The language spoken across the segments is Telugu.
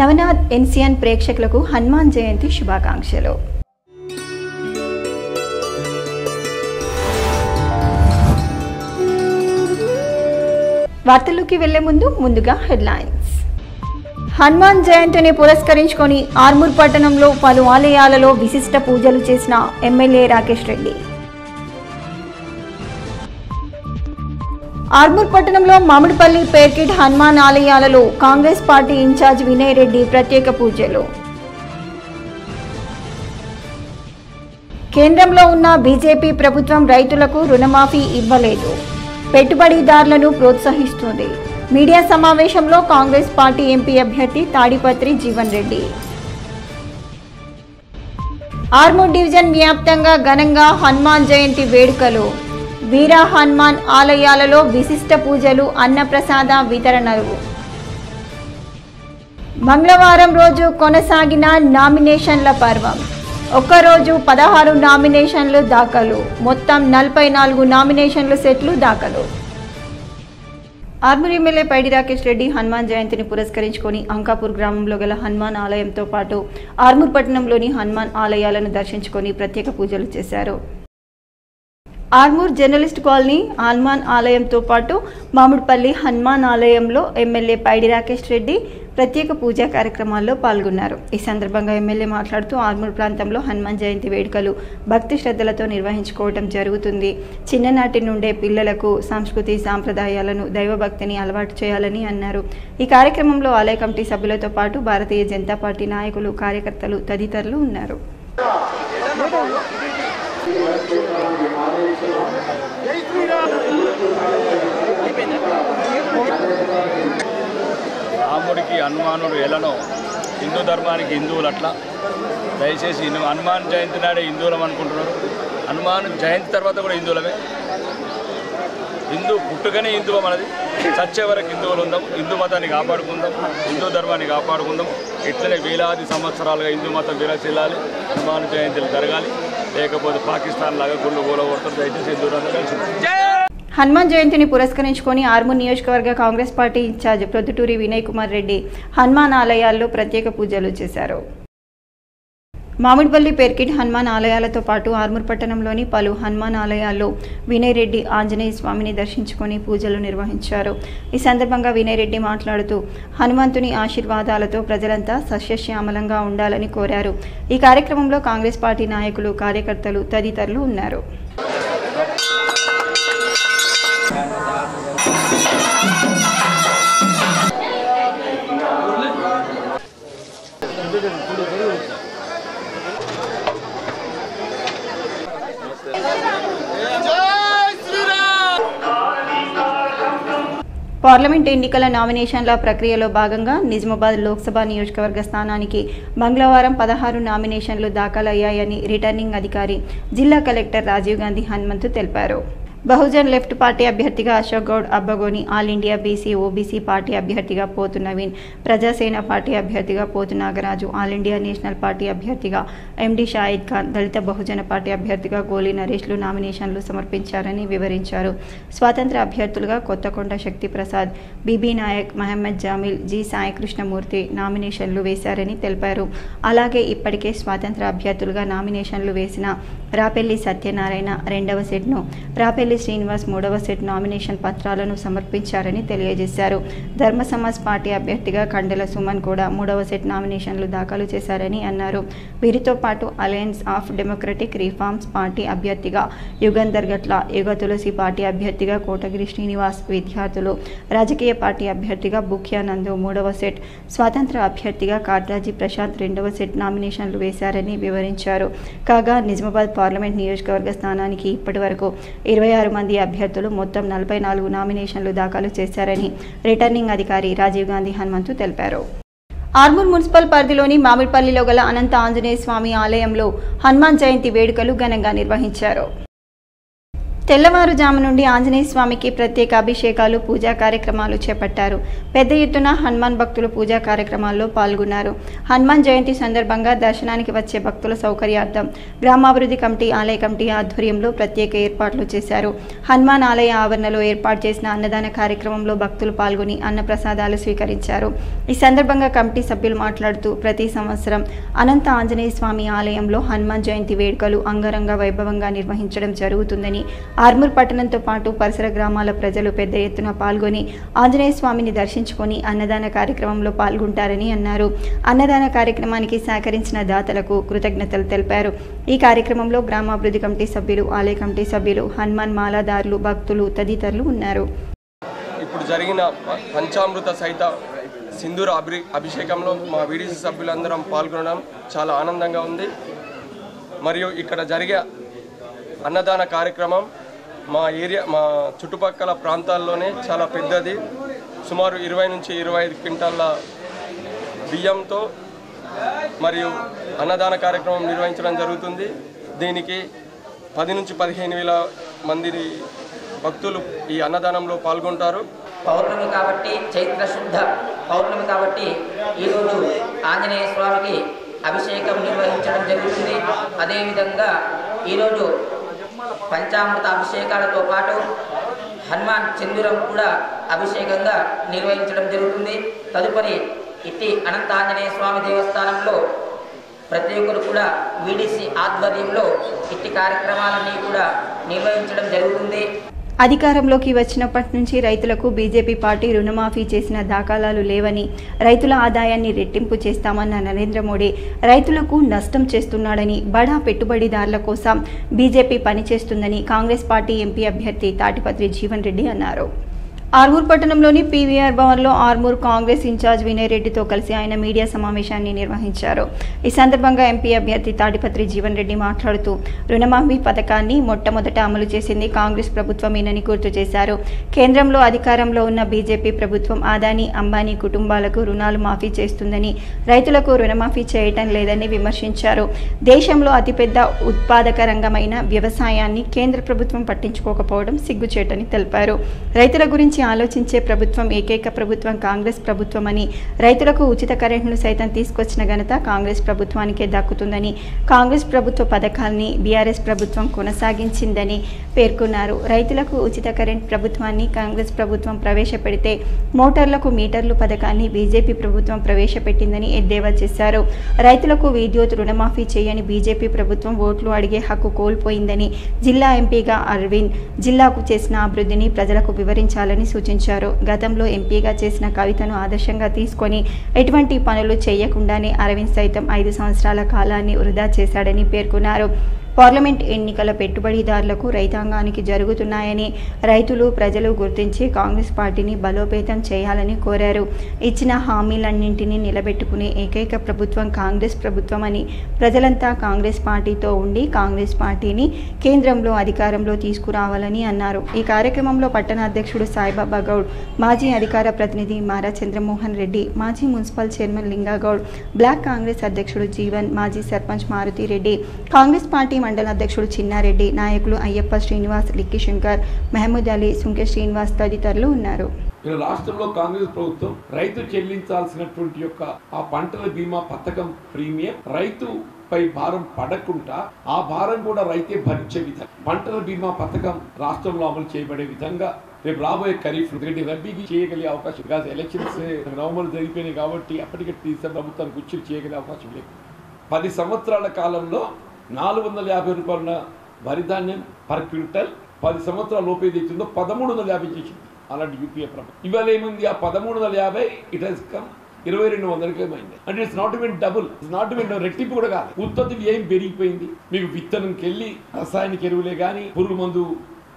నవనాథ్ ఎన్సిఎన్ ప్రేక్షకులకు హనుమాన్ జయంతి శుభాకాంక్షలు. వార్తల్లోకి వెళ్లే ముందుగా హెడ్లైన్స్. హనుమాన్ జయంతిని పురస్కరించుకొని ఆర్మూర్ పట్టణంలో పలు ఆలయాలలో విశిష్ట పూజలు చేసిన ఎమ్మెల్యే రాకేష్ రెడ్డి. ఆర్మూర్ పట్టణంలో మామిడిపల్లి పేర్కిట్ హనుమాన్ ఆలయాలలో కాంగ్రెస్ పార్టీ ఇన్ఛార్జ్ వినయ్ రెడ్డి ప్రత్యేక పూజలు. కేంద్రంలో ఉన్న బీజేపీ ప్రభుత్వం రైతులకు రుణమాఫీ ఇవ్వలేదు, పెట్టుబడిదారులను ప్రోత్సహిస్తుంది. మీడియా సమావేశంలో కాంగ్రెస్ పార్టీ ఎంపీ అభ్యర్థి తాడిపత్రి జీవన్ రెడ్డి. ఆర్మూర్ డివిజన్ వ్యాప్తంగా ఘనంగా హనుమాన్ జయంతి వేడుకలు. వీర హనుమాన్ ఆలయాలలో విశిష్ట పూజలు, అన్నప్రసాద వితరణలు. మంగళవారం రోజు కొనసాగిన నామినేషన్ల పర్వం. ఒక్కరోజు 16 నామినేషన్లు దాఖలు. మొత్తం 44 నామినేషన్లు సెట్లు దాఖలు. ఆర్మూర్ ఎమ్మెల్యే పైడి రాకేష్ రెడ్డి హనుమాన్ జయంతిని పురస్కరించుకొని అంకాపూర్ గ్రామంలో గల హనుమాన్ ఆలయంతో పాటు ఆర్మూర్ పట్టణంలోని హనుమాన్ ఆలయాలను దర్శించుకొని ప్రత్యేక పూజలు చేశారు. ఆర్మూర్ జర్నలిస్ట్ కాలనీ హనుమాన్ ఆలయంతో పాటు మామిడిపల్లి హనుమాన్ ఆలయంలో ఎమ్మెల్యే పైడి రాకేష్ రెడ్డి ప్రత్యేక పూజా కార్యక్రమాల్లో పాల్గొన్నారు. ఈ సందర్భంగా ఎమ్మెల్యే మాట్లాడుతూ ఆర్మూర్ ప్రాంతంలో హనుమాన్ జయంతి వేడుకలు భక్తి శ్రద్ధలతో నిర్వహించుకోవడం జరుగుతుంది. చిన్ననాటి నుండే పిల్లలకు సంస్కృతి సాంప్రదాయాలను, దైవభక్తిని అలవాటు చేయాలని అన్నారు. ఈ కార్యక్రమంలో ఆలయ కమిటీ సభ్యులతో పాటు భారతీయ జనతా పార్టీ నాయకులు, కార్యకర్తలు తదితరులు ఉన్నారు. రాముడికి హనుమానుడు ఎలానో హిందూ ధర్మానికి హిందువులు అట్లా. దయచేసి హనుమాన్ జయంతి నాడే హిందువులం అనుకుంటున్నారు. హనుమాన్ జయంతి తర్వాత కూడా హిందువులమే. హిందూ పుట్టుకనే హిందువు మనది. చచ్చే వరకు హిందువులు ఉందాం. హిందూ మతాన్ని కాపాడుకుందాం, హిందూ ధర్మాన్ని కాపాడుకుందాం. ఇట్లనే వేలాది సంవత్సరాలుగా హిందూ మతం విరచిల్లాలి, హనుమాన్ జయంతులు జరగాలి. లేకపోతే పాకిస్తాన్ లాగా గుళ్ళు గోలగొడతారు. దయచేసి హిందువులందరూ కలిసి హనుమాన్ జయంతిని పురస్కరించుకొని ఆర్మూర్ నియోజకవర్గ కాంగ్రెస్ పార్టీ ఇన్ఛార్జ్ ప్రొద్దుటూరి వినయ్ కుమార్ రెడ్డి హనుమాన్ ఆలయాల్లో ప్రత్యేక పూజలు చేశారు. మామిడిపల్లి పేర్కిట్ హనుమాన్ ఆలయాలతో పాటు ఆర్మూర్ పట్టణంలోని పలు హనుమాన్ ఆలయాల్లో వినయ్ రెడ్డి ఆంజనేయ స్వామిని దర్శించుకొని పూజలు నిర్వహించారు. ఈ సందర్భంగా వినయ్ రెడ్డి మాట్లాడుతూ హనుమంతుని ఆశీర్వాదాలతో ప్రజలంతా సస్యశ్యామలంగా ఉండాలని కోరారు. ఈ కార్యక్రమంలో కాంగ్రెస్ పార్టీ నాయకులు, కార్యకర్తలు తదితరులు ఉన్నారు. పార్లమెంట్ ఎన్నికల నామినేషన్ల ప్రక్రియలో భాగంగా నిజామాబాద్ లోక్సభ నియోజకవర్గ స్థానానికి మంగళవారం 16 నామినేషన్లు దాఖలయ్యాయని రిటర్నింగ్ అధికారి జిల్లా కలెక్టర్ రాజీవ్ గాంధీ హనుమంతు తెలిపారు. బహుజన్ లెఫ్ట్ పార్టీ అభ్యర్థిగా Ashok Goud Abbagoni, all India BC OBC party అభ్యర్థిగా పోతు నవీన్, ప్రజాసేన పార్టీ అభ్యర్థిగా పోతు Nagaraju, all India national party అభ్యర్థిగా ఎండి షాయిద్ ఖాన్, దళిత బహుజన పార్టీ అభ్యర్థిగా గోలి నరేష్లు నామినేషన్లు సమర్పించారని వివరించారు. స్వాతంత్ర అభ్యర్థులుగా కొత్తకొండ శక్తి ప్రసాద్, బీబీ నాయక్, మహమ్మద్ జామిల్, జి సాయికృష్ణమూర్తి నామినేషన్లు వేశారని తెలిపారు. అలాగే ఇప్పటికే స్వాతంత్ర అభ్యర్థులుగా నామినేషన్లు వేసిన రాపెల్లి సత్యనారాయణ రెండవ సెట్ను, రాపెల్లి శ్రీనివాస్ మూడవ సెట్ నామినేషన్ పత్రాలను సమర్పించారని తెలియజేశారు. ధర్మ సమాజ్ పార్టీ అభ్యర్థిగా కండెల సుమన్ కూడా మూడవ సెట్ నామినేషన్లు దాఖలు చేశారని అన్నారు. వీరితో పాటు alliance of democratic reforms party అభ్యర్థిగా యుగంధర్ గట్ల, యుగ తులసి పార్టీ అభ్యర్థిగా కోటగిరి శ్రీనివాస్, విద్యార్థులు రాజకీయ పార్టీ అభ్యర్థిగా బుఖ్యానందు మూడవ సెట్, స్వాతంత్ర అభ్యర్థిగా కాట్రాజీ ప్రశాంత్ రెండవ సెట్ నామినేషన్లు వేశారని వివరించారు. కాగా నిజామాబాద్ పార్లమెంట్ నియోజకవర్గ స్థానానికి ఇప్పటి వరకు 26 మంది అభ్యర్థులు మొత్తం 44 నామినేషన్లు దాఖలు చేశారని రిటర్నింగ్ అధికారి రాజీవ్ గాంధీ హనుమంతు తెలిపారు. ఆర్మూర్ మున్సిపల్ పరిధిలోని మామిడిపల్లిలో గల అనంత ఆంజనేయ స్వామి ఆలయంలో హనుమాన్ జయంతి వేడుకలు ఘనంగా నిర్వహించారు. తెల్లవారుజాము నుండి ఆంజనేయ స్వామికి ప్రత్యేక అభిషేకాలు పూజా కార్యక్రమాలు చేపట్టారు. పెద్ద ఎత్తున హనుమాన్ భక్తులు పూజా కార్యక్రమాల్లో పాల్గొన్నారు. హనుమాన్ జయంతి సందర్భంగా దర్శనానికి వచ్చే భక్తుల సౌకర్యార్థం గ్రామాభివృద్ధి కమిటీ, ఆలయ కమిటీ ఆధ్వర్యంలో ప్రత్యేక ఏర్పాట్లు చేశారు. హనుమాన్ ఆలయ ఆవరణలో ఏర్పాటు చేసిన అన్నదాన కార్యక్రమంలో భక్తులు పాల్గొని అన్నప్రసాదాలు స్వీకరించారు. ఈ సందర్భంగా కమిటీ సభ్యులు మాట్లాడుతూ ప్రతి సంవత్సరం అనంత ఆంజనేయ స్వామి ఆలయంలో హనుమాన్ జయంతి వేడుకలు అంగరంగ వైభవంగా నిర్వహించడం జరుగుతుందని, ఆర్మూర్ పట్టణంతో పాటు పరిసర గ్రామాల ప్రజలు పెద్ద ఎత్తున పాల్గొని ఆంజనేయ స్వామిని దర్శించుకొని అన్నదాన కార్యక్రమంలో పాల్గొంటారని అన్నారు. అన్నదాన కార్యక్రమానికి సహకరించిన దాతలకు కృతజ్ఞతలు తెలిపారు. ఈ కార్యక్రమంలో గ్రామాభివృద్ధి కమిటీ సభ్యులు, ఆలయ కమిటీ సభ్యులు, హనుమాన్ మాలాదారులు, భక్తులు తదితరులు ఉన్నారు. ఇప్పుడు జరిగిన పంచామృత సహిత సింధూర అభిషేకంలో మా వీడీసీ సభ్యులందరం పాల్గొనడం చాలా ఆనందంగా ఉంది. మరియు ఇక్కడ జరిగే అన్నదాన కార్యక్రమం మా చుట్టుపక్కల ప్రాంతాల్లోనే చాలా పెద్దది. సుమారు 20 నుంచి 25 క్వింటాల బియ్యంతో మరియు అన్నదాన కార్యక్రమం నిర్వహించడం జరుగుతుంది. దీనికి 10 నుంచి 15 వేల మంది భక్తులు ఈ అన్నదానంలో పాల్గొంటారు. పౌర్ణమి కాబట్టి, చైత్ర శుద్ధ పౌర్ణమి కాబట్టి ఈరోజు ఆంజనేయ స్వామికి అభిషేకం నిర్వహించడం జరుగుతుంది. అదేవిధంగా ఈరోజు పంచామృత అభిషేకాలతో పాటు హనుమాన్ సింధూరం కూడా అభిషేకంగా నిర్వహించడం జరుగుతుంది. తదుపరి ఇట్టి అనంత ఆంజనేయ స్వామి దేవస్థానంలో ప్రతి ఒక్కరు కూడా వీడీసీ ఆధ్వర్యంలో ఇట్టి కార్యక్రమాలన్నీ కూడా నిర్వహించడం జరుగుతుంది. అధికారంలోకి వచ్చినప్పటి నుంచి రైతులకు బీజేపీ పార్టీ రుణమాఫీ చేసిన దాఖలాలు లేవని, రైతుల ఆదాయాన్ని రెట్టింపు చేస్తామన్న నరేంద్ర మోడీ రైతులకు నష్టం చేస్తున్నాడని, బడా పెట్టుబడిదారుల కోసం బీజేపీ పనిచేస్తుందని కాంగ్రెస్ పార్టీ ఎంపీ అభ్యర్థి తాటిపత్రి జీవన్ రెడ్డి అన్నారు. ఆర్మూర్ పట్టణంలోని పీవీఆర్ భవన్లో ఆర్మూర్ కాంగ్రెస్ ఇన్ఛార్జ్ వినయ్ రెడ్డితో కలిసి ఆయన మీడియా సమావేశాన్ని నిర్వహించారు. ఈ సందర్భంగా ఎంపీ అభ్యర్థి తాటిపత్రి జీవన్ రెడ్డి మాట్లాడుతూ రుణమాఫీ పథకాన్ని మొట్టమొదట అమలు చేసింది కాంగ్రెస్ ప్రభుత్వమేనని గుర్తు చేశారు. కేంద్రంలో అధికారంలో ఉన్న బీజేపీ ప్రభుత్వం అదానీ, అంబానీ కుటుంబాలకు రుణాలు మాఫీ చేస్తుందని, రైతులకు రుణమాఫీ చేయటం లేదని విమర్శించారు. దేశంలో అతిపెద్ద ఉత్పాదక రంగమైన వ్యవసాయాన్ని కేంద్ర ప్రభుత్వం పట్టించుకోకపోవడం సిగ్గుచేటని తెలిపారు. రైతుల గురించి ఆలోచించే ప్రభుత్వం ఏకైక ప్రభుత్వం కాంగ్రెస్ ప్రభుత్వమని, రైతులకు ఉచిత కరెంట్ను సైతం తీసుకొచ్చిన ఘనత కాంగ్రెస్ ప్రభుత్వానికే దక్కుతుందని, కాంగ్రెస్ ప్రభుత్వ పథకాల్ని బీఆర్ఎస్ ప్రభుత్వం కొనసాగించిందని పేర్కొన్నారు. రైతులకు ఉచిత కరెంట్ ప్రభుత్వాన్ని కాంగ్రెస్ ప్రభుత్వం ప్రవేశపెడితే మోటార్లకు మీటర్లు పథకాన్ని బీజేపీ ప్రభుత్వం ప్రవేశపెట్టిందని ఎద్దేవా చేశారు. రైతులకు విద్యుత్ రుణమాఫీ చేయని బీజేపీ ప్రభుత్వం ఓట్లు అడిగే హక్కు కోల్పోయిందని, జిల్లా ఎంపీగా అరవింద్ జిల్లాకు చేసిన అభివృద్ధిని ప్రజలకు వివరించాలని సూచించారు. గతంలో ఎంపీగా చేసిన కవితను ఆదర్శంగా తీసుకొని ఎటువంటి పనులు చేయకుండానే అరవింద్ సైతం 5 సంవత్సరాల కాలాన్ని వృధా చేశాడని పేర్కొన్నారు. పార్లమెంట్ ఎన్నికల పెట్టుబడిదారులకు, రైతాంగానికి జరుగుతున్నాయని రైతులు, ప్రజలు గుర్తించి కాంగ్రెస్ పార్టీని బలోపేతం చేయాలని కోరారు. ఇచ్చిన హామీలన్నింటినీ నిలబెట్టుకునే ఏకైక ప్రభుత్వం కాంగ్రెస్ ప్రభుత్వమని, ప్రజలంతా కాంగ్రెస్ పార్టీతో ఉండి కాంగ్రెస్ పార్టీని కేంద్రంలో అధికారంలో తీసుకురావాలని అన్నారు. ఈ కార్యక్రమంలో పట్టణ అధ్యక్షుడు సాయిబాబా గౌడ్, మాజీ అధికార ప్రతినిధి మారా చంద్రమోహన్ రెడ్డి, మాజీ municipal chairman Lingagoud, block Congress అధ్యక్షుడు జీవన్, మాజీ సర్పంచ్ మారుతి రెడ్డి, కాంగ్రెస్ పార్టీ మండల అధ్యక్షుడు చిన్నారెడ్డి, నాయకులు అయ్యప్ప శ్రీనివాస్, లిక్కి శంకర్, మహమూద్ అలీ, సుంకే శ్రీనివాస్ తదితరులు ఉన్నారు. రాష్ట్రంలో కాంగ్రెస్ ప్రభుత్వం రైతు చెల్లించాల్సినటువంటి యొక్క ఆ పంటల బీమా పథకం ప్రీమియం రైతుపై భారం పడకుండా ఆ భారం కూడా రైతే భరించే విధంగా పంటల బీమా పథకం రాష్ట్రంలో అమలు చేయబడే విధంగా రేపు రాబోయే ఖరీఫ్ ఎందుకంటే రబీకి చేయగలిగే అవకాశం కాదు. ఎలక్షన్స్ నవంబర్ జరిగిపోయినాయి కాబట్టి అప్పటికే ప్రభుత్వానికి కూర్చొని చేయగలిగే అవకాశం లేదు. 10 సంవత్సరాల కాలంలో 450 రూపాయల వరి ధాన్యం పర్ క్వింటల్ 10 సంవత్సరాల లోపు ఏదైతుందో 1350 చేసింది అలాంటి యూపీఏ ప్రభుత్వం. ఇవాళ ఏముంది, ఆ 1350 ఇట్ హెస్ కమ్ 2200కి ఏమైంది అంటే it's not even double, it's not even రెట్టింపు కూడా కాదు. ఉత్పత్తి వ్యయం పెరిగిపోయింది. మీకు విత్తనంకి వెళ్ళి రసాయనిక ఎరువులే కానీ, పురుగు మందు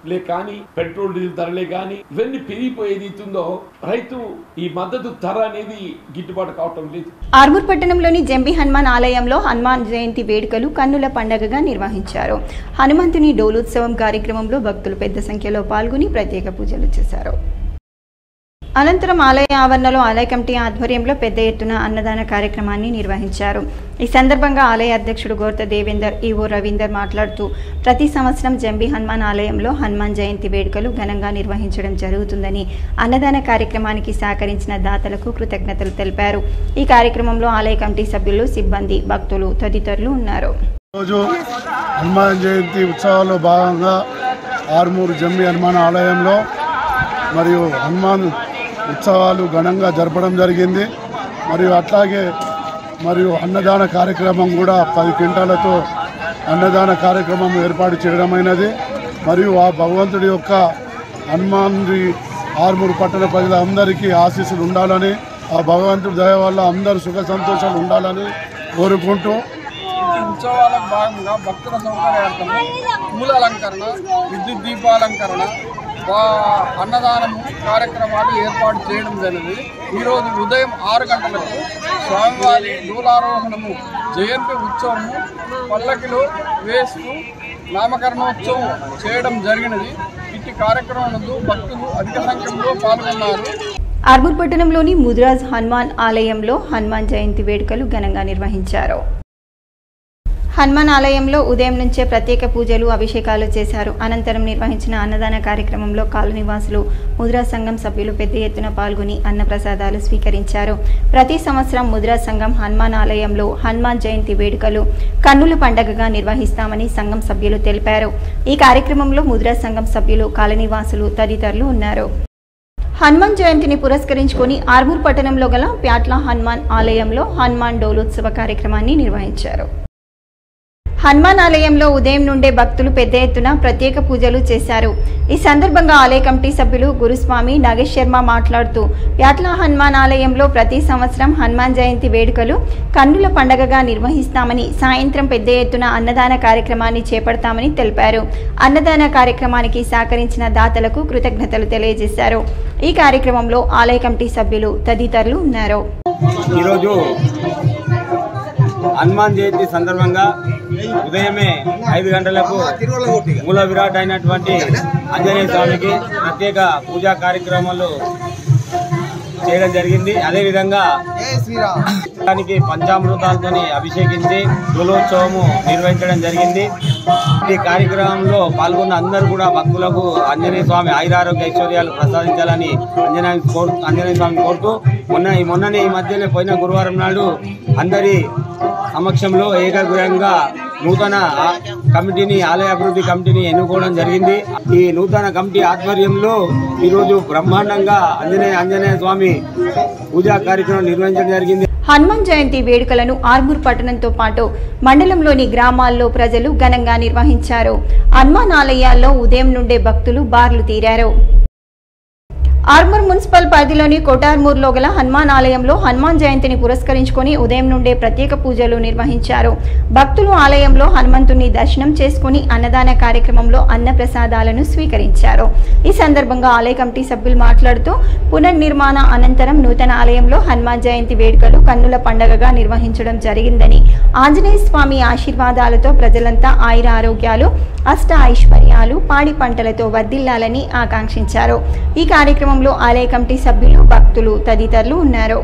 లే కానీ, పెట్రోల్ డీజిల్ ధరలే కానీ ఇవన్నీ పెరిగిపోయేది ఇస్తుందో రైతు ఈ మద్దతు ధర అనేది గిట్టుబాటు కావటం లేదు. ఆర్మూర్ పట్టణంలోని జంబి హనుమాన్ ఆలయంలో హనుమాన్ జయంతి వేడుకలు కన్నుల పండగగా నిర్వహించారు. హనుమంతుని డోలోత్సవం కార్యక్రమంలో భక్తులు పెద్ద సంఖ్యలో పాల్గొని ప్రత్యేక పూజలు చేశారు. అనంతరం ఆలయ ఆవరణలో ఆలయ కమిటీ ఆధ్వర్యంలో పెద్ద ఎత్తున అన్నదాన కార్యక్రమాన్ని నిర్వహించారు. ఈ సందర్భంగా ఆలయ అధ్యక్షుడు గోర్త దేవేందర్, ఈవో రవీందర్ మాట్లాడుతూ ప్రతి సంవత్సరం జంబి హనుమాన్ ఆలయంలో హనుమాన్ జయంతి వేడుకలు ఘనంగా నిర్వహించడం జరుగుతుందని, అన్నదాన కార్యక్రమానికి సహకరించిన దాతలకు కృతజ్ఞతలు తెలిపారు. ఈ కార్యక్రమంలో ఆలయ కమిటీ సభ్యులు, సిబ్బంది, భక్తులు తదితరులు ఉన్నారు. రోజు హనుమాన్ జయంతి ఉత్సవాల్లో భాగంగా ఆర్మూరు జంబి హనుమాన్ ఆలయంలో మరియు హనుమాన్ ఉత్సవాలు ఘనంగా జరపడం జరిగింది. మరియు అట్లాగే అన్నదాన కార్యక్రమం కూడా 10 క్వింటాలతో అన్నదాన కార్యక్రమం ఏర్పాటు చేయడమైనది. మరియు ఆ భగవంతుడి యొక్క హనుమాన్ ఆర్మూరు పట్టణ ప్రజలందరికీ ఆశీస్సులు ఉండాలని, ఆ భగవంతుడి దయ వల్ల అందరూ సుఖ సంతోషాలు ఉండాలని కోరుకుంటూ ఉత్సవాలకు భాగంగా భక్తుల సౌకర్యార్థం పూల అలంకరణ, విద్యుత్ దీపాలంకరణ, అన్నదానం కార్యక్రమాలు ఏర్పాటు చేయడం జరిగింది. ఈరోజు ఉదయం 6 గంటలకు స్వామివారి దూలారోహణము జయంతి ఉత్సవము పల్లకిలో వేస్తూ నామకరణోత్సవం చేయడం జరిగినది. ఇట్టి కార్యక్రమంలో భక్తులు అధిక సంఖ్యలో పాల్గొన్నారు. ఆర్మూర్ పట్టణంలోని ముద్రాజ్ హనుమాన్ ఆలయంలో హనుమాన్ జయంతి వేడుకలు ఘనంగా నిర్వహించారు. హనుమాన్ ఆలయంలో ఉదయం నుంచే ప్రత్యేక పూజలు, అభిషేకాలు చేశారు. అనంతరం నిర్వహించిన అన్నదాన కార్యక్రమంలో కాలనీవాసులు, ముద్రా సంఘం సభ్యులు పెద్ద ఎత్తున పాల్గొని అన్నప్రసాదాలు స్వీకరించారు. ప్రతి సంవత్సరం ముద్రా సంఘం హనుమాన్ ఆలయంలో హనుమాన్ జయంతి వేడుకలు కన్నుల పండగగా నిర్వహిస్తామని సంఘం సభ్యులు తెలిపారు. ఈ కార్యక్రమంలో ముద్రా సంఘం సభ్యులు, కాలనీవాసులు తదితరులు ఉన్నారు. హనుమాన్ జయంతిని పురస్కరించుకొని ఆర్మూర్ పట్టణంలో గల ప్యాట్ల హనుమాన్ ఆలయంలో హనుమాన్ డోలోత్సవ కార్యక్రమాన్ని నిర్వహించారు. హనుమాన్ ఆలయంలో ఉదయం నుండే భక్తులు పెద్ద ఎత్తున ప్రత్యేక పూజలు చేశారు. ఈ సందర్భంగా ఆలయ కమిటీ సభ్యులు గురుస్వామి నాగేష్ శర్మ మాట్లాడుతూ ప్యాట్ల హనుమాన్ ఆలయంలో ప్రతి సంవత్సరం హనుమాన్ జయంతి వేడుకలు కన్నుల పండగగా నిర్వహిస్తామని, సాయంత్రం పెద్ద ఎత్తున అన్నదాన కార్యక్రమాన్ని చేపడతామని తెలిపారు. అన్నదాన కార్యక్రమానికి సహకరించిన దాతలకు కృతజ్ఞతలు తెలియజేశారు. ఈ కార్యక్రమంలో ఆలయ కమిటీ సభ్యులు తదితరులు ఉన్నారు. ఈరోజు హనుమాన్ జయంతి సందర్భంగా ఉదయమే 5 గంటలకు మూల విరాట్ అయినటువంటి ఆంజనేయ స్వామికి ప్రత్యేక పూజా కార్యక్రమాలు చేయడం జరిగింది. అదేవిధంగా దానికి పంచామృతాలతో అభిషేకించి దోలోత్సవము నిర్వహించడం జరిగింది. ఈ కార్యక్రమంలో పాల్గొన్న అందరూ కూడా భక్తులకు ఆంజనేయ స్వామి ఆయురారోగ్య ఐశ్వర్యాలు ప్రసాదించాలని ఆంజనేయ స్వామిని కోరుతూ మొన్ననే ఈ మధ్యనే పోయిన గురువారం నాడు అందరి సమక్షంలో ఏకగ్రీవంగా నూతన కమిటీని, ఆలయ అభివృద్ధి కమిటీని ఎన్నుకోవడం జరిగింది. ఈ నూతన కమిటీ ఆధ్వర్యంలో ఈరోజు బ్రహ్మాండంగా ఆంజనేయ స్వామి పూజా కార్యక్రమం నిర్వహించడం జరిగింది. హనుమాన్ జయంతి వేడుకలను ఆర్మూర్ పట్టణంతో పాటు మండలంలోని గ్రామాల్లో ప్రజలు ఘనంగా నిర్వహించారు. హనుమాన్ ఆలయాల్లో ఉదయం నుండే భక్తులు బార్లు తీరారు. ఆర్మూర్ మున్సిపల్ పరిధిలోని కోటార్మూర్లో గల హనుమాన్ ఆలయంలో హనుమాన్ జయంతిని పురస్కరించుకొని ఉదయం నుండే ప్రత్యేక పూజలు నిర్వహించారు. భక్తులు ఆలయంలో హనుమంతుని దర్శనం చేసుకుని అన్నదాన కార్యక్రమంలో అన్న ప్రసాదాలను స్వీకరించారు. ఈ సందర్భంగా ఆలయ కమిటీ సభ్యులు మాట్లాడుతూ పునర్నిర్మాణ అనంతరం నూతన ఆలయంలో హనుమాన్ జయంతి వేడుకలు కన్నుల పండగగా నిర్వహించడం జరిగిందని, ఆంజనేయ స్వామి ఆశీర్వాదాలతో ప్రజలంతా ఆయుర ఆరోగ్యాలు, అష్ట ఐశ్వర్యాలు, పాడి పంటలతో వర్ధిల్లాలని ఆకాంక్షించారు. ఈ కార్యక్రమం ఆలయ కమిటీ సభ్యులు, భక్తులు తదితరులు ఉన్నారు.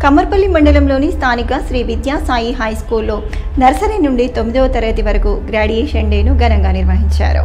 కమ్మర్పల్లి మండలంలోని స్థానిక శ్రీ విద్యా సాయి హై స్కూల్లో నర్సరీ నుండి 9వ తరగతి వరకు గ్రాడ్యుయేషన్ డేను ఘనంగా నిర్వహించారు.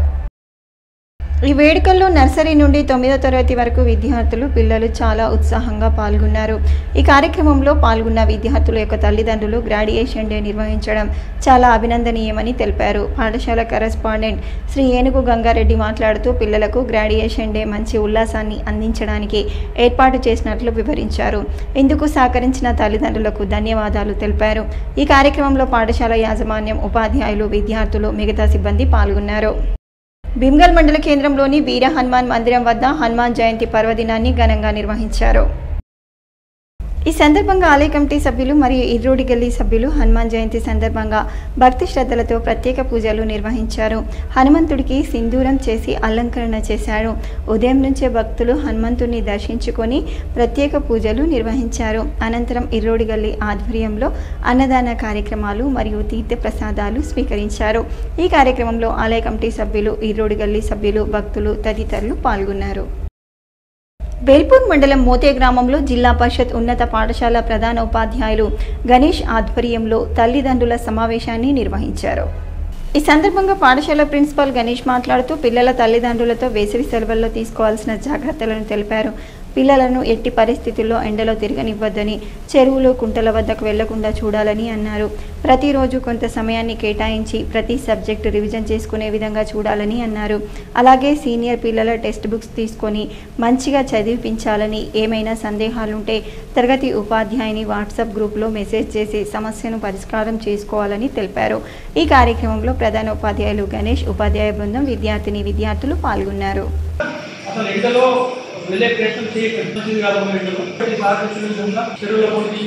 ఈ వేడుకల్లో నర్సరీ నుండి 9వ తరగతి వరకు విద్యార్థులు, పిల్లలు చాలా ఉత్సాహంగా పాల్గొన్నారు. ఈ కార్యక్రమంలో పాల్గొన్న విద్యార్థుల యొక్క తల్లిదండ్రులు గ్రాడ్యుయేషన్ డే నిర్వహించడం చాలా అభినందనీయమని తెలిపారు. పాఠశాల కరెస్పాండెంట్ శ్రీ ఏనుగు గంగారెడ్డి మాట్లాడుతూ పిల్లలకు గ్రాడ్యుయేషన్ డే మంచి ఉల్లాసాన్ని అందించడానికి ఏర్పాటు చేసినట్లు వివరించారు. ఇందుకు సహకరించిన తల్లిదండ్రులకు ధన్యవాదాలు తెలిపారు. ఈ కార్యక్రమంలో పాఠశాల యాజమాన్యం, ఉపాధ్యాయులు, విద్యార్థులు, మిగతా సిబ్బంది పాల్గొన్నారు. భీమ్గల్ మండల కేంద్రంలోని వీర హనుమాన్ మందిరం వద్ద హనుమాన్ జయంతి పర్వదినాన్ని ఘనంగా నిర్వహించారు. ఈ సందర్భంగా ఆలయ కమిటీ సభ్యులు మరియు ఇర్రోడి గల్లీ సభ్యులు హనుమాన్ జయంతి సందర్భంగా భక్తి శ్రద్ధలతో ప్రత్యేక పూజలు నిర్వహించారు. హనుమంతుడికి సింధూరం చేసి అలంకరణ చేశారు. ఉదయం నుంచే భక్తులు హనుమంతుడిని దర్శించుకొని ప్రత్యేక పూజలు నిర్వహించారు. అనంతరం ఇర్రోడి గల్లీ ఆధ్వర్యంలో అన్నదాన కార్యక్రమాలు మరియు తీర్థ ప్రసాదాలు స్వీకరించారు. ఈ కార్యక్రమంలో ఆలయ కమిటీ సభ్యులు, ఇర్రోడి గల్లీ సభ్యులు, భక్తులు తదితరులు పాల్గొన్నారు. వేల్పూర్ మండలం మోతే గ్రామంలో జిల్లా పరిషత్ ఉన్నత పాఠశాల ప్రధాన ఉపాధ్యాయులు గణేష్ ఆధ్వర్యంలో తల్లిదండ్రుల సమావేశాన్ని నిర్వహించారు. ఈ సందర్భంగా పాఠశాల ప్రిన్సిపాల్ గణేష్ మాట్లాడుతూ పిల్లల తల్లిదండ్రులతో వేసవి సెలవుల్లో తీసుకోవాల్సిన జాగ్రత్తలను తెలిపారు. పిల్లలను ఎట్టి పరిస్థితుల్లో ఎండలో తిరగనివ్వద్దని, చెరువులు కుంటల వద్దకు వెళ్లకుండా చూడాలని అన్నారు. ప్రతిరోజు కొంత సమయాన్ని కేటాయించి ప్రతి సబ్జెక్టు రివిజన్ చేసుకునే విధంగా చూడాలని అన్నారు. అలాగే సీనియర్ పిల్లల టెక్స్ట్ బుక్స్ తీసుకొని మంచిగా చదివించాలని, ఏమైనా సందేహాలుంటే తరగతి ఉపాధ్యాయుని వాట్సాప్ గ్రూప్లో మెసేజ్ చేసి సమస్యను పరిష్కారం చేసుకోవాలని తెలిపారు. ఈ కార్యక్రమంలో ప్రధాన ఉపాధ్యాయులు గణేష్, ఉపాధ్యాయ బృందం, విద్యార్థులు పాల్గొన్నారు. వెళ్ళే ప్రయత్నం చేయకండి కాదు. చెరువులో కొట్టి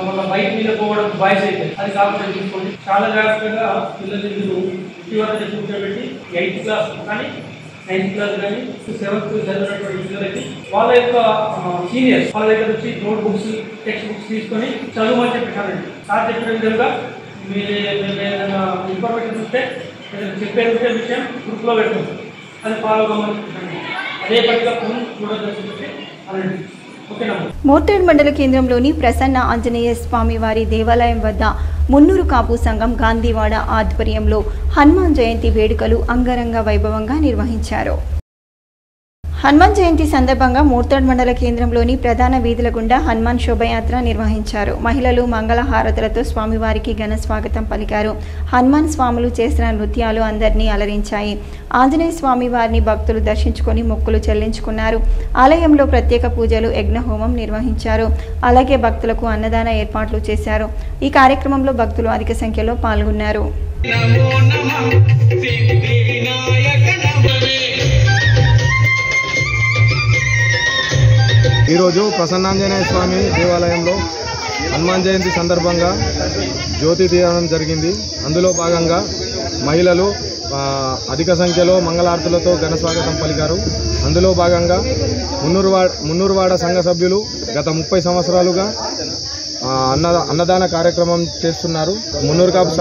మన బైక్ మీద పోవడం బాయ్స్ అయితే అది కాకుండా తీసుకోండి. చాలా జాగ్రత్తగా పిల్లలు ఇంటి వద్ద కూర్చోబెట్టి 8th క్లాస్ కానీ 9th క్లాస్ కానీ 7th చదివినటువంటి పిల్లలకి వాళ్ళ యొక్క సీనియర్స్ వాళ్ళ దగ్గర నుంచి నోట్ బుక్స్, టెక్స్ట్ బుక్స్ తీసుకొని చదువుమని చెప్పానండి. సార్ చెప్పిన విధంగా మీరు ఏదైనా ఇన్ఫర్మేషన్ ఉంటే చెప్పే విషయం గ్రూప్లో పెట్టుకోండి, అది ఫాలో అవ్వమని చెప్పండి. మోర్తేడ్ మండల కేంద్రంలోని ప్రసన్న ఆంజనేయ స్వామి వారి దేవాలయం వద్ద మున్నూరు కాపు సంఘం గాంధీవాడ ఆధ్వర్యంలో హనుమాన్ జయంతి వేడుకలు అంగరంగ వైభవంగా నిర్వహించారు. హనుమాన్ జయంతి సందర్భంగా మోర్తేడ్ మండల కేంద్రంలోని ప్రధాన వీధుల గుండా హనుమాన్ శోభయాత్ర నిర్వహించారు. మహిళలు మంగళ హారతులతో స్వామివారికి ఘన స్వాగతం పలికారు. హనుమాన్ స్వాములు చేసిన నృత్యాలు అందరినీ అలరించాయి. ఆంజనేయ స్వామి వారిని భక్తులు దర్శించుకొని మొక్కులు చెల్లించుకున్నారు. ఆలయంలో ప్రత్యేక పూజలు, యజ్ఞహోమం నిర్వహించారు. అలాగే భక్తులకు అన్నదాన ఏర్పాట్లు చేశారు. ఈ కార్యక్రమంలో భక్తులు అధిక సంఖ్యలో పాల్గొన్నారు. ఈరోజు ప్రసన్నాంజనేయ స్వామి దేవాలయంలో హనుమాన్ జయంతి సందర్భంగా జ్యోతి తీయడం జరిగింది. అందులో భాగంగా మహిళలు అధిక సంఖ్యలో మంగళారతులతో ఘన స్వాగతం పలికారు. అందులో భాగంగా మున్నూరువాడ సంఘ సభ్యులు గత 30 సంవత్సరాలుగా అన్నదాన కార్యక్రమం చేస్తున్నారు. మున్నూరు కాపు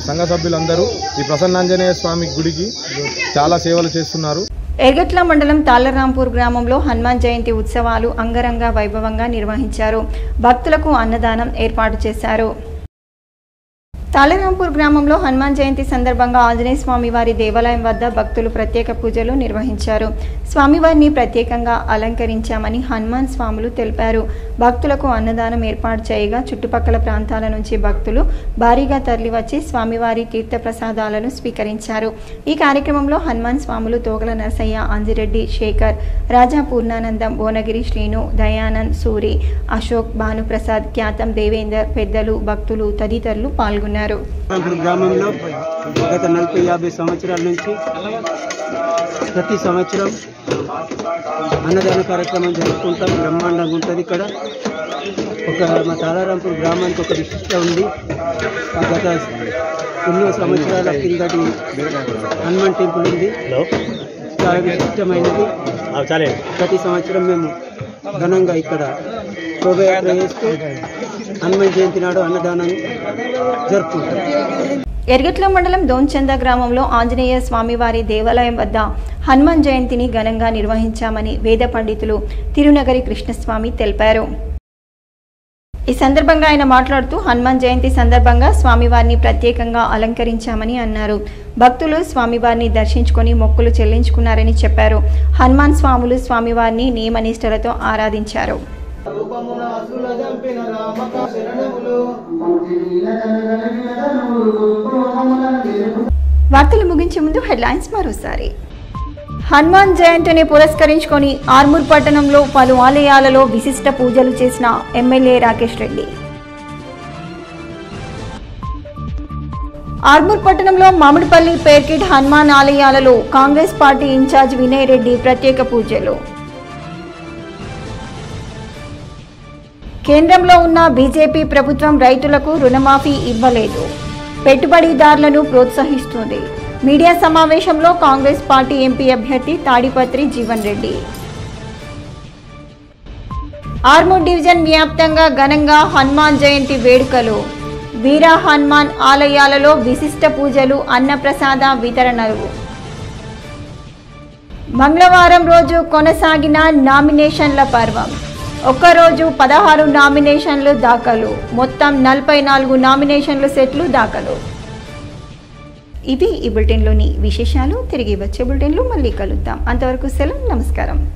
సంఘ సభ్యులందరూ ఈ ప్రసన్నాంజనేయ స్వామి గుడికి చాలా సేవలు చేస్తున్నారు. ఎర్గట్ల మండలం తాళ్లరాంపూర్ గ్రామంలో హనుమాన్ జయంతి ఉత్సవాలు అంగరంగ వైభవంగా నిర్వహించారు. భక్తులకు అన్నదానం ఏర్పాటు చేశారు. తాళ్లరాంపూర్ గ్రామంలో హనుమాన్ జయంతి సందర్భంగా ఆంజనేయ స్వామి వారి దేవాలయం వద్ద భక్తులు ప్రత్యేక పూజలు నిర్వహించారు. స్వామివారిని ప్రత్యేకంగా అలంకరించామని హనుమాన్ స్వాములు తెలిపారు. భక్తులకు అన్నదానం ఏర్పాటు చేయగా చుట్టుపక్కల ప్రాంతాల నుంచి భక్తులు భారీగా తరలివచ్చి స్వామివారి తీర్థప్రసాదాలను స్వీకరించారు. ఈ కార్యక్రమంలో హనుమాన్ స్వాములు తోగల నరసయ్య, అంజిరెడ్డి, శేఖర్, రాజా పూర్ణానందం, భువనగిరి శ్రీను, దయానంద్, సూరి, అశోక్, భానుప్రసాద్, ఖ్యాతం దేవేందర్, పెద్దలు, భక్తులు తదితరులు పాల్గొన్నారు. గ్రామంలో గత 40-50 సంవత్సరాల నుంచి ప్రతి సంవత్సరం అన్నదాన కార్యక్రమం జరుపుకుంటాం. బ్రహ్మాండంగా ఉంటుంది. ఇక్కడ మా తాళారాంపూర్ గ్రామానికి ఒక విశిష్టత ఉంది. గత ఎన్నో సంవత్సరాల కిందటి హనుమాన్ టెంపుల్ ఉంది, చాలా విశిష్టమైనది. ప్రతి సంవత్సరం మేము ఘనంగా ఇక్కడ శోభయాత్ర చేస్తూ హనుమాన్ జయంతి నాడు అన్నదానాన్ని జరుపుకుంటాం. ఎర్గట్ల మండలం దోన్చంద గ్రామంలో ఆంజనేయ స్వామివారి దేవాలయం వద్ద హనుమాన్ జయంతిని ఘనంగా నిర్వహించామని వేద పండితులు తిరునగరి కృష్ణస్వామి తెలిపారు. ఈ సందర్భంగా ఆయన మాట్లాడుతూ హనుమాన్ జయంతి సందర్భంగా స్వామివారిని ప్రత్యేకంగా అలంకరించామని అన్నారు. భక్తులు స్వామివారిని దర్శించుకొని మొక్కులు చెల్లించుకున్నారని చెప్పారు. హనుమాన్ స్వాములు స్వామివారిని నియమనిష్టలతో ఆరాధించారు. వార్తలు ముగించే ముందు హెడ్లైన్స్ మరోసారి. హనుమాన్ జయంతిని పురస్కరించుకొని ఆర్మూర్ పట్టణంలో పలు ఆలయాలలో విశిష్ట పూజలు చేసిన ఎమ్మెల్యే రాకేష్ రెడ్డి. ఆర్మూర్ పట్టణంలో మామిడిపల్లి పేర్కిట్ హనుమాన్ ఆలయాలలో కాంగ్రెస్ పార్టీ ఇన్ఛార్జ్ వినయ్ రెడ్డి ప్రత్యేక పూజలు. కేంద్రంలో ఉన్న బీజేపీ ప్రభుత్వం రైతులకు రుణమాఫీ ఇవ్వలేదు, పెట్టుబడిదారులను ప్రోత్సహిస్తుంది. మీడియా సమావేశంలో కాంగ్రెస్ పార్టీ ఎంపీ అభ్యర్థి తాడిపత్రి జీవన్ రెడ్డి. ఆర్మూర్ డివిజన్ వ్యాప్తంగా ఘనంగా హనుమాన్ జయంతి వేడుకలు. వీరా హనుమాన్ ఆలయాలలో విశిష్ట పూజలు, అన్నప్రసాద వితరణలు. మంగళవారం రోజు కొనసాగిన నామినేషన్ల పర్వం. ఒక్కరోజు 16 నామినేషన్లు దాఖలు. మొత్తం 44 నామినేషన్లు సెట్లు దాఖలు. ఇవి ఈ బులెటిన్లోని విశేషాలు. తిరిగి వచ్చే బులెటిన్లో మళ్ళీ కలుద్దాం. అంతవరకు సెలవు. నమస్కారం.